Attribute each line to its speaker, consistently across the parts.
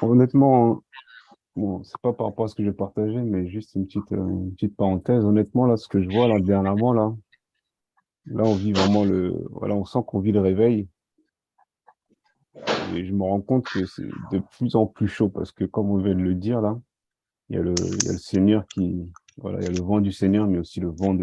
Speaker 1: Honnêtement, bon, c'est pas par rapport à ce que j'ai partagé, mais juste une petite parenthèse. Honnêtement, là, ce que je vois là dernièrement, là, on vit vraiment voilà, on sent qu'on vit le réveil. Et je me rends compte que c'est de plus en plus chaud parce que, comme on vient de le dire là, il y a le Seigneur voilà, il y a le vent du Seigneur, mais aussi le vent,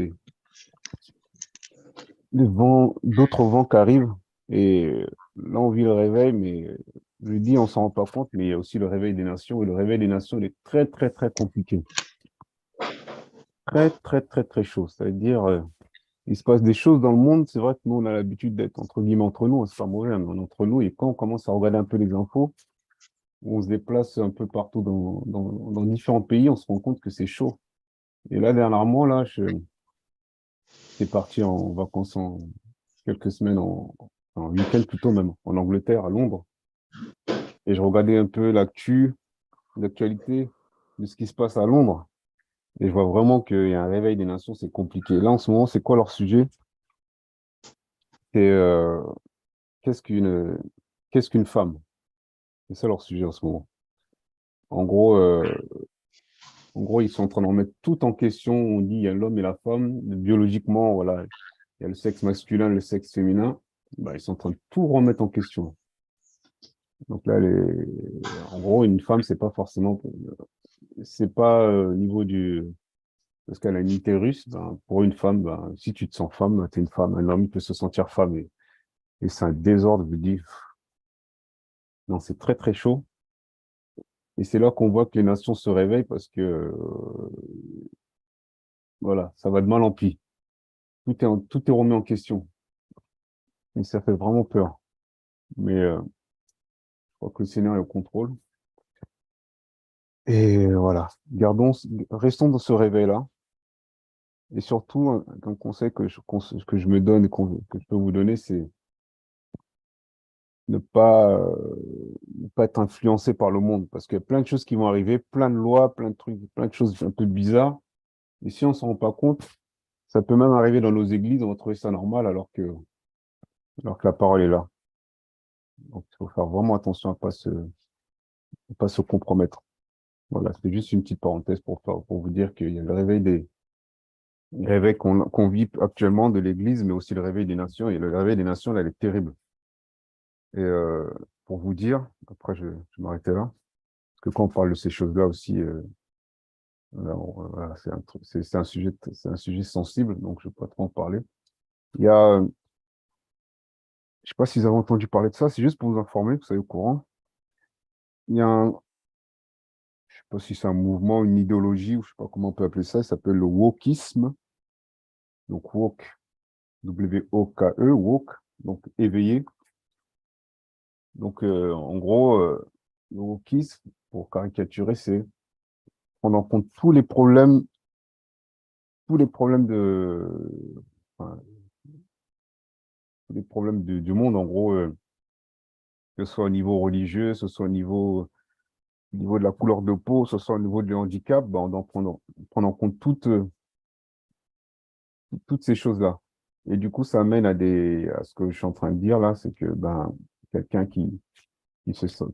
Speaker 1: d'autres vents qui arrivent. Et là, on vit le réveil, mais je dis, on s'en rend pas compte, mais il y a aussi le réveil des nations. Et le réveil des nations, il est très, très, très compliqué. Très, très, très, très chaud. C'est-à-dire, il se passe des choses dans le monde. C'est vrai que nous, on a l'habitude d'être entre guillemets entre nous. C'est pas mauvais, hein, mais on est entre nous. Et quand on commence à regarder un peu les infos, où on se déplace un peu partout dans différents pays, on se rend compte que c'est chaud. Et là, dernièrement, là, j'étais parti en vacances en quelques semaines, en week-end plutôt même, en Angleterre, à Londres. Et je regardais un peu l'actualité de ce qui se passe à Londres. Et je vois vraiment qu'il y a un réveil des nations, c'est compliqué. Là, en ce moment, c'est quoi leur sujet? C'est qu'est-ce qu'une qu'est-ce qu'une femme? C'est ça leur sujet en ce moment. En gros, euh, En gros, ils sont en train de remettre tout en question. On dit il y a l'homme et la femme. Biologiquement, voilà, il y a le sexe masculin, le sexe féminin. Bah, ils sont en train de tout remettre en question. Donc là, en gros, une femme, c'est pas au niveau parce qu'elle a une utérus. Ben, pour une femme, ben, si tu te sens femme, t'es une femme. Un homme, il peut se sentir femme et c'est un désordre. Je dis, non, c'est très très chaud. Et c'est là qu'on voit que les nations se réveillent parce que, voilà, ça va de mal en pis. Tout est remis en question. Et ça fait vraiment peur. Mais je crois que le Seigneur est au contrôle. Et voilà, restons dans ce réveil-là. Et surtout, un conseil que je me donne et que je peux vous donner, c'est ne pas, ne pas être influencé par le monde. Parce qu'il y a plein de choses qui vont arriver, plein de lois, plein de trucs, plein de choses un peu bizarres. Et si on s'en rend pas compte, ça peut même arriver dans nos églises, on va trouver ça normal alors que la parole est là. Donc, il faut faire vraiment attention à pas se compromettre. Voilà, c'est juste une petite parenthèse pour vous dire qu'il y a le réveil qu'on vit actuellement de l'Église, mais aussi le réveil des nations. Et le réveil des nations, là, il est terrible. Et pour vous dire, après, je m'arrêter là, parce que quand on parle de ces choses-là aussi, voilà, c'est un sujet sensible, donc je ne vais pas trop en parler. Il y a, je sais pas si vous avez entendu parler de ça, c'est juste pour vous informer, que vous soyez au courant. Il y a je sais pas si c'est un mouvement, une idéologie, ou je sais pas comment on peut appeler ça, ça s'appelle le wokisme. Donc woke, W-O-K-E, woke, donc éveillé. Donc, en gros, le wokisme, pour caricaturer, c'est prendre en compte tous les problèmes enfin, tous les problèmes du monde, en gros, que ce soit au niveau religieux, que ce soit au niveau de la couleur de peau, que ce soit au niveau du handicap, ben, on doit prendre en compte toutes ces choses-là. Et du coup, ça amène à ce que je suis en train de dire là, c'est que ben, quelqu'un qui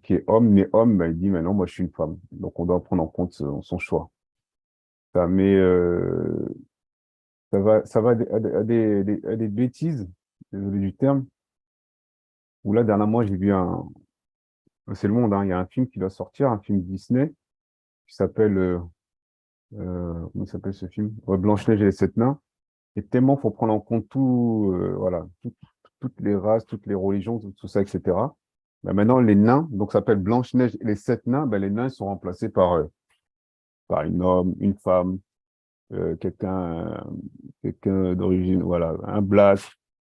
Speaker 1: est homme, né homme, ben, il dit, maintenant, moi, je suis une femme. Donc, on doit prendre en compte son choix. Ça met, ça va à des bêtises, désolé du terme, où là, dernièrement, j'ai vu c'est le monde, hein, il y a un film qui va sortir, un film Disney, qui s'appelle, comment il s'appelle ce film? Ouais, Blanche-Neige et les Sept Nains. Et tellement, faut prendre en compte voilà, toutes les races, toutes les religions, tout ça, etc. Ben maintenant, les nains, donc ça s'appelle Blanche-Neige et les Sept Nains, ben les nains, ils sont remplacés par un homme, une femme, quelqu'un d'origine, voilà, un black,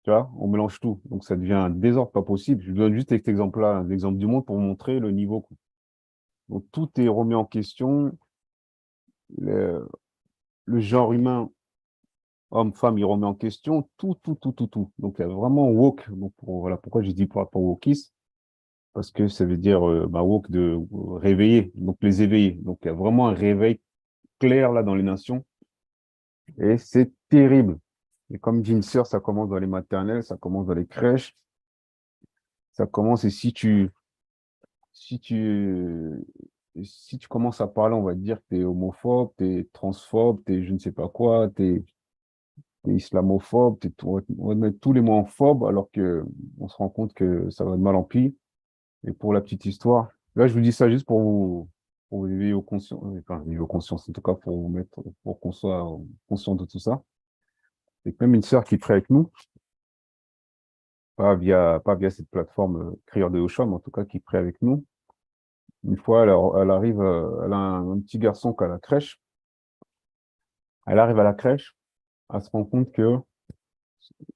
Speaker 1: tu vois, on mélange tout. Donc ça devient un désordre pas possible. Je vous donne juste cet exemple-là, un exemple du monde pour vous montrer le niveau, quoi. Donc tout est remis en question. Le, le genre humain, homme-femme, il remet en question tout. Donc il y a vraiment woke. Donc voilà pourquoi j'ai dit pour rapport au wokisme, parce que ça veut dire bah, woke de réveiller, donc les éveiller. Donc il y a vraiment un réveil clair là dans les nations et c'est terrible. Et comme dit une sœur, ça commence dans les maternelles, ça commence dans les crèches, ça commence et si si tu commences à parler, on va te dire que tu es homophobe, tu es transphobe, tu es je ne sais pas quoi, tu es islamophobe, on va te mettre tous les mots en phobe, alors que on se rend compte que ça va de mal en pis. Et pour la petite histoire, là, je vous dis ça juste pour vous éveiller aux conscience, enfin, éveiller aux consciences, en tout cas, pour vous mettre, pour qu'on soit conscient de tout ça. Et que même une sœur qui prie avec nous, pas via cette plateforme Crieur de Osham, en tout cas, qui prie avec nous. Une fois, elle arrive, elle a un petit garçon qui a la crèche. Elle arrive à la crèche, elle se rend compte que,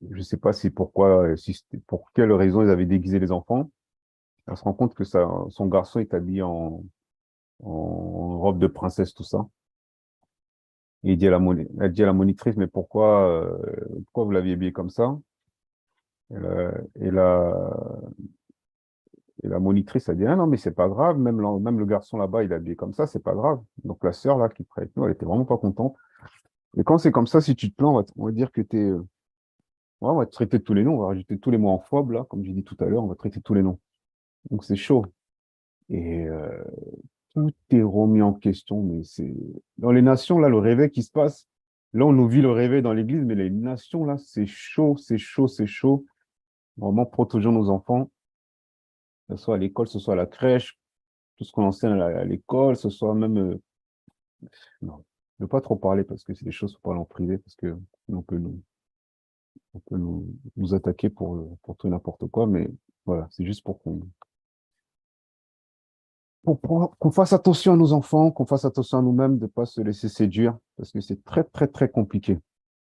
Speaker 1: je sais pas si pourquoi, si c'était pour quelle raison ils avaient déguisé les enfants. Elle se rend compte que son garçon est habillé en robe de princesse, tout ça. Et il dit elle dit à la monitrice, mais pourquoi vous l'aviez habillé comme ça? Et la monitrice a dit, ah non, mais c'est pas grave, même le garçon là-bas, il est habillé comme ça, c'est pas grave. Donc la sœur là qui prie avec nous, elle était vraiment pas contente. Et quand c'est comme ça, si tu te plains, on va dire que ouais, on va te traiter de tous les noms, on va rajouter tous les mots en phobe, là, comme j'ai dit tout à l'heure, on va traiter tous les noms. Donc c'est chaud. Et tout est remis en question, mais c'est dans les nations, là, le réveil qui se passe, là, on nous vit le réveil dans l'église, mais les nations, là, c'est chaud, c'est chaud, c'est chaud. Vraiment, protégeons nos enfants, que ce soit à l'école, que ce soit à la crèche, tout ce qu'on enseigne à l'école, ce soit même... non, je ne veux pas trop parler parce que c'est des choses qu'il faut parler en privé, parce que on peut nous attaquer pour tout et n'importe quoi, mais voilà, c'est juste pour qu'on fasse attention à nos enfants, qu'on fasse attention à nous-mêmes, de ne pas se laisser séduire, parce que c'est très, très, très compliqué.